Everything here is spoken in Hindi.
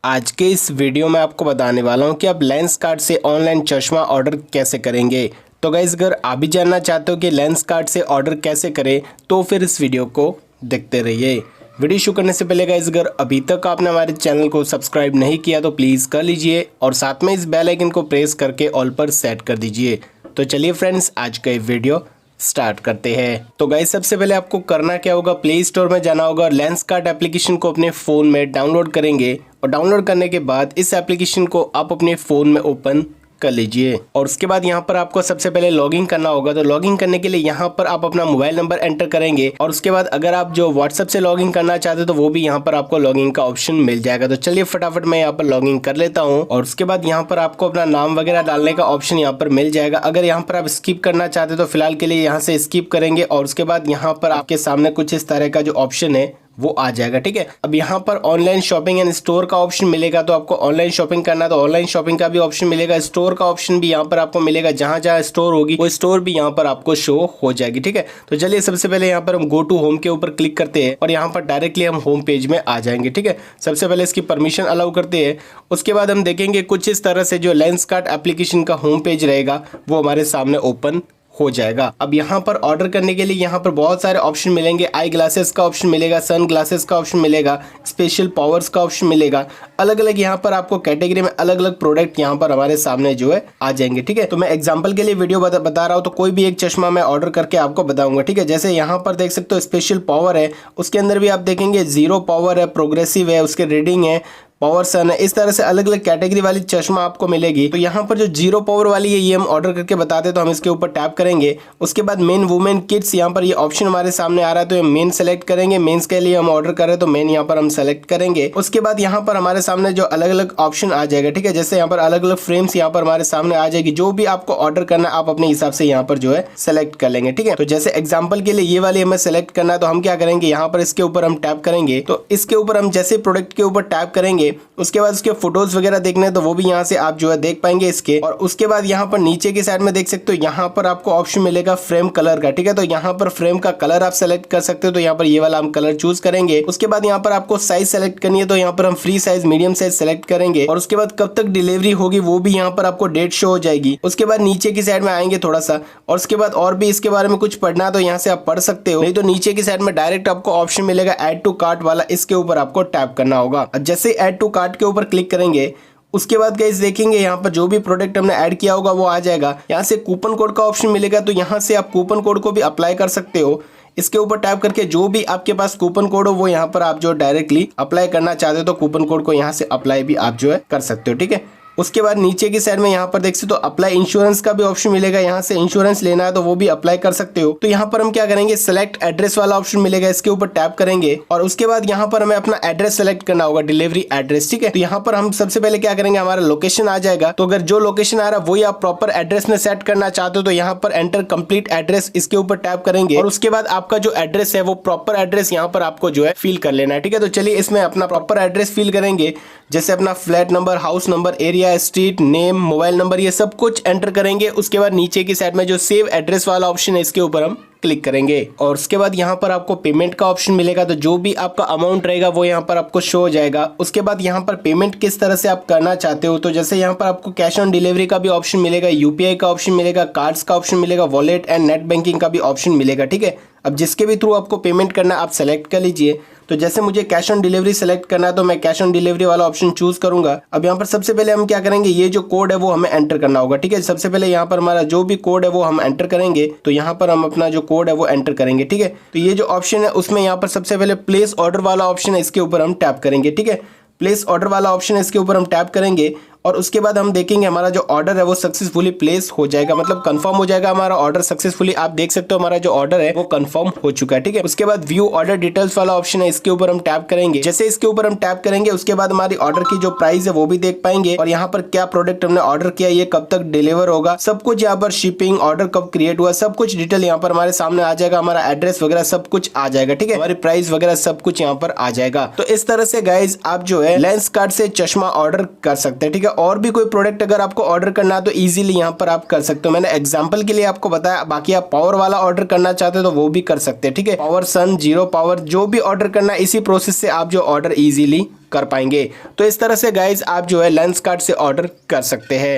आज के इस वीडियो में आपको बताने वाला हूं कि आप लेंसकार्ट से ऑनलाइन चश्मा ऑर्डर कैसे करेंगे। तो गाइस, अगर आप भी जानना चाहते हो कि लेंसकार्ट से ऑर्डर कैसे करें तो फिर इस वीडियो को देखते रहिए। वीडियो शुरू करने से पहले गाइस, अगर अभी तक आपने हमारे चैनल को सब्सक्राइब नहीं किया तो प्लीज़ कर लीजिए और साथ में इस बेल आइकन को प्रेस करके ऑल पर सेट कर दीजिए। तो चलिए फ्रेंड्स, आज का ये वीडियो स्टार्ट करते हैं। तो गाइस, सबसे पहले आपको करना क्या होगा, प्ले स्टोर में जाना होगा, लेंसकार्ट एप्लीकेशन को अपने फ़ोन में डाउनलोड करेंगे और डाउनलोड करने के बाद इस एप्लीकेशन को आप अपने फ़ोन में ओपन कर लीजिए और उसके बाद यहाँ पर आपको सबसे पहले लॉगिन करना होगा। तो लॉगिन करने के लिए यहाँ पर आप अपना मोबाइल नंबर एंटर करेंगे और उसके बाद अगर आप जो व्हाट्सएप से लॉगिन करना चाहते हो तो वो भी यहाँ पर आपको लॉगिन का ऑप्शन मिल जाएगा। तो चलिए फटाफट मैं यहाँ पर लॉगिन कर लेता हूँ और उसके बाद यहाँ पर आपको अपना नाम वगैरह डालने का ऑप्शन यहाँ पर मिल जाएगा। अगर यहाँ पर आप स्किप करना चाहते हो तो फिलहाल के लिए यहाँ से स्किप करेंगे और उसके बाद यहाँ पर आपके सामने कुछ इस तरह का जो ऑप्शन है वो आ जाएगा। ठीक है, अब यहाँ पर ऑनलाइन शॉपिंग एंड स्टोर का ऑप्शन मिलेगा। तो आपको ऑनलाइन शॉपिंग करना है तो ऑनलाइन शॉपिंग का भी ऑप्शन मिलेगा, स्टोर का ऑप्शन भी यहाँ पर आपको मिलेगा। जहाँ जहाँ स्टोर होगी वो स्टोर भी यहाँ पर आपको शो हो जाएगी। ठीक है, तो चलिए सबसे पहले यहाँ पर हम गो टू होम के ऊपर क्लिक करते हैं और यहाँ पर डायरेक्टली हम होम पेज में आ जाएंगे। ठीक है, सबसे पहले इसकी परमिशन अलाउ करते हैं। उसके बाद हम देखेंगे कुछ इस तरह से जो लेंसकार्ट एप्लीकेशन का होम पेज रहेगा वो हमारे सामने ओपन हो जाएगा। अब यहाँ पर ऑर्डर करने के लिए यहाँ पर बहुत सारे ऑप्शन मिलेंगे। आई ग्लासेस का ऑप्शन मिलेगा, सन ग्लासेस का ऑप्शन मिलेगा, स्पेशल पावर्स का ऑप्शन मिलेगा। अलग अलग यहाँ पर आपको कैटेगरी में अलग अलग प्रोडक्ट यहाँ पर हमारे सामने जो है आ जाएंगे। ठीक है, तो मैं एग्जांपल के लिए वीडियो बता रहा हूँ, तो कोई भी एक चश्मा मैं ऑर्डर करके आपको बताऊंगा। ठीक है, जैसे यहाँ पर देख सकते हो स्पेशल पावर है, उसके अंदर भी आप देखेंगे जीरो पावर है, प्रोग्रेसिव है, उसके रीडिंग है, पावर सन है। इस तरह से अलग अलग कैटेगरी वाली चश्मा आपको मिलेगी। तो यहाँ पर जो जीरो पावर वाली है ये हम ऑर्डर करके बताते हैं, तो हम इसके ऊपर टैप करेंगे। उसके बाद मेन वुमेन किड्स यहाँ पर ये ऑप्शन हमारे सामने आ रहा है, तो ये मेन सेलेक्ट करेंगे। मेंस के लिए हम ऑर्डर कर रहे हैं तो मेन यहाँ पर हम सेलेक्ट करेंगे। उसके बाद यहाँ पर हमारे सामने जो अलग अलग ऑप्शन आ जाएगा। ठीक है, जैसे यहाँ पर अलग अलग फ्रेम्स यहाँ पर हमारे सामने आ जाएगी। जो भी आपको ऑर्डर करना है आप अपने हिसाब से यहाँ पर जो है सेलेक्ट कर लेंगे। ठीक है, तो जैसे एग्जाम्पल के लिए ये वाली हमें सेलेक्ट करना है तो हम क्या करेंगे, यहाँ पर इसके ऊपर हम टैप करेंगे। तो इसके ऊपर हम जैसे प्रोडक्ट के ऊपर टैप करेंगे उसके बाद फोटोज वगैरह देखने हैं तो वो भी यहाँ से आप जो है देख पाएंगे इसके। और उसके बाद यहाँ पर नीचे की साइड में देख सकते हो यहाँ पर आपको ऑप्शन मिलेगा फ्रेम कलर का। ठीक है, तो यहाँ पर फ्रेम का कलर आप सेलेक्ट कर सकते हो, तो यहाँ पर ये वाला हम कलर चूज करेंगे। उसके बाद यहाँ पर आपको साइज सेलेक्ट करनी है, तो यहाँ पर हम free size medium size select करेंगे और उसके बाद कब तक डिलीवरी होगी वो भी यहाँ पर आपको डेट शो हो जाएगी। उसके बाद नीचे की साइड में आएंगे थोड़ा सा और उसके बाद और भी इसके बारे में कुछ पढ़ना है तो यहाँ से आप पढ़ सकते हो, नहीं तो नीचे की साइड में डायरेक्ट आपको ऑप्शन मिलेगा ऐड टू कार्ट वाला, इसके ऊपर आपको टैप करना होगा। जैसे ऐड टू कार्ट के ऊपर क्लिक करेंगे उसके बाद गाइस देखेंगे यहाँ पर जो भी प्रोडक्ट हमने ऐड किया होगा वो आ जाएगा। यहाँ से कूपन कोड का ऑप्शन मिलेगा, तो यहाँ से आप कूपन कोड को भी अप्लाई कर सकते हो। इसके ऊपर टैप करके जो भी आपके पास कूपन कोड हो वो यहाँ पर आप जो डायरेक्टली अप्लाई करना चाहते हो तो कूपन कोड को यहाँ से अप्लाई भी आप जो है कर सकते हो। ठीक है, उसके बाद नीचे की साइड में यहाँ पर देख सकते हो अप्लाई इंश्योरेंस का भी ऑप्शन मिलेगा। यहाँ से इंश्योरेंस लेना है तो वो भी अप्लाई कर सकते हो। तो यहाँ पर हम क्या करेंगे, सेलेक्ट एड्रेस वाला ऑप्शन मिलेगा, इसके ऊपर टैप करेंगे और उसके बाद यहाँ पर हमें अपना एड्रेस सेलेक्ट करना होगा, डिलीवरी एड्रेस। ठीक है, तो यहाँ पर हम सबसे पहले क्या करेंगे, हमारा लोकेशन आ जाएगा। तो अगर जो लोकेशन आ रहा है वही आप प्रॉपर एड्रेस में सेट करना चाहते हो तो यहाँ पर एंटर कंप्लीट एड्रेस, इसके ऊपर टैप करेंगे और उसके बाद आपका जो एड्रेस है वो प्रॉपर एड्रेस यहाँ पर आपको जो है फिल कर लेना है। ठीक है, तो चलिए इसमें अपना प्रॉपर एड्रेस फिल करेंगे, जैसे अपना flat number, house number, area, street name, mobile number, ये सब कुछ एंटर करेंगे। उसके बाद नीचे की साइड में जो सेव एड्रेस वाला ऑप्शन है इसके ऊपर हम क्लिक करेंगे और उसके बाद यहाँ पर आपको पेमेंट का ऑप्शन मिलेगा। तो जो भी आपका अमाउंट रहेगा वो यहाँ पर आपको शो हो जाएगा। उसके बाद यहाँ पर पेमेंट किस तरह से आप करना चाहते हो, तो जैसे यहाँ पर आपको कैश ऑन डिलीवरी का भी ऑप्शन मिलेगा, यूपीआई का ऑप्शन मिलेगा, कार्ड्स का ऑप्शन मिलेगा, वॉलेट एंड नेट बैंकिंग का भी ऑप्शन मिलेगा। ठीक है, अब जिसके भी थ्रू आपको पेमेंट करना आप सेलेक्ट कर लीजिए। तो जैसे मुझे कैश ऑन डिलीवरी सेलेक्ट करना है तो मैं कैश ऑन डिलीवरी वाला ऑप्शन चूज करूंगा। अब यहाँ पर सबसे पहले हम क्या करेंगे, ये जो कोड है वो हमें एंटर करना होगा। ठीक है, सबसे पहले यहाँ पर हमारा जो भी कोड है वो हम एंटर करेंगे। तो यहाँ पर हम अपना जो कोड है वो एंटर करेंगे। ठीक है, तो ये जो ऑप्शन है उसमें यहाँ पर सबसे पहले प्लेस ऑर्डर वाला ऑप्शन है, इसके ऊपर हम टैप करेंगे। ठीक है, प्लेस ऑर्डर वाला ऑप्शन है, इसके ऊपर हम टैप करेंगे और उसके बाद हम देखेंगे हमारा जो ऑर्डर है वो सक्सेसफुली प्लेस हो जाएगा, मतलब कंफर्म हो जाएगा हमारा ऑर्डर सक्सेसफुली। आप देख सकते हो हमारा जो ऑर्डर है वो कंफर्म हो चुका है। ठीक है, उसके बाद व्यू ऑर्डर डिटेल्स वाला ऑप्शन है, इसके ऊपर हम टैप करेंगे। जैसे इसके ऊपर हम टैप करेंगे उसके बाद हमारी ऑर्डर की जो प्राइस है वो भी देख पाएंगे और यहाँ पर क्या प्रोडक्ट हमने ऑर्डर किया, ये कब तक डिलीवर होगा, सब कुछ यहाँ पर शिपिंग, ऑर्डर कब क्रिएट हुआ, सब कुछ डिटेल यहाँ पर हमारे सामने आ जाएगा। हमारा एड्रेस वगैरह सब कुछ आ जाएगा। ठीक है, हमारी प्राइस वगैरह सब कुछ यहाँ पर आ जाएगा। तो इस तरह से गाइज आप जो है लेंसकार्ट से चश्मा ऑर्डर कर सकते हैं। ठीक है, और भी कोई प्रोडक्ट अगर आपको ऑर्डर करना है तो ईजिली यहाँ पर आप कर सकते हो। मैंने एग्जाम्पल के लिए आपको बताया, बाकी आप पावर वाला ऑर्डर करना चाहते हो तो वो भी कर सकते हैं, ठीक है। पावर सन, जीरो पावर, जो भी ऑर्डर करना है इसी प्रोसेस से आप जो ऑर्डर ईजिली कर पाएंगे। तो इस तरह से गाइज आप जो है लेंसकार्ट से ऑर्डर कर सकते हैं।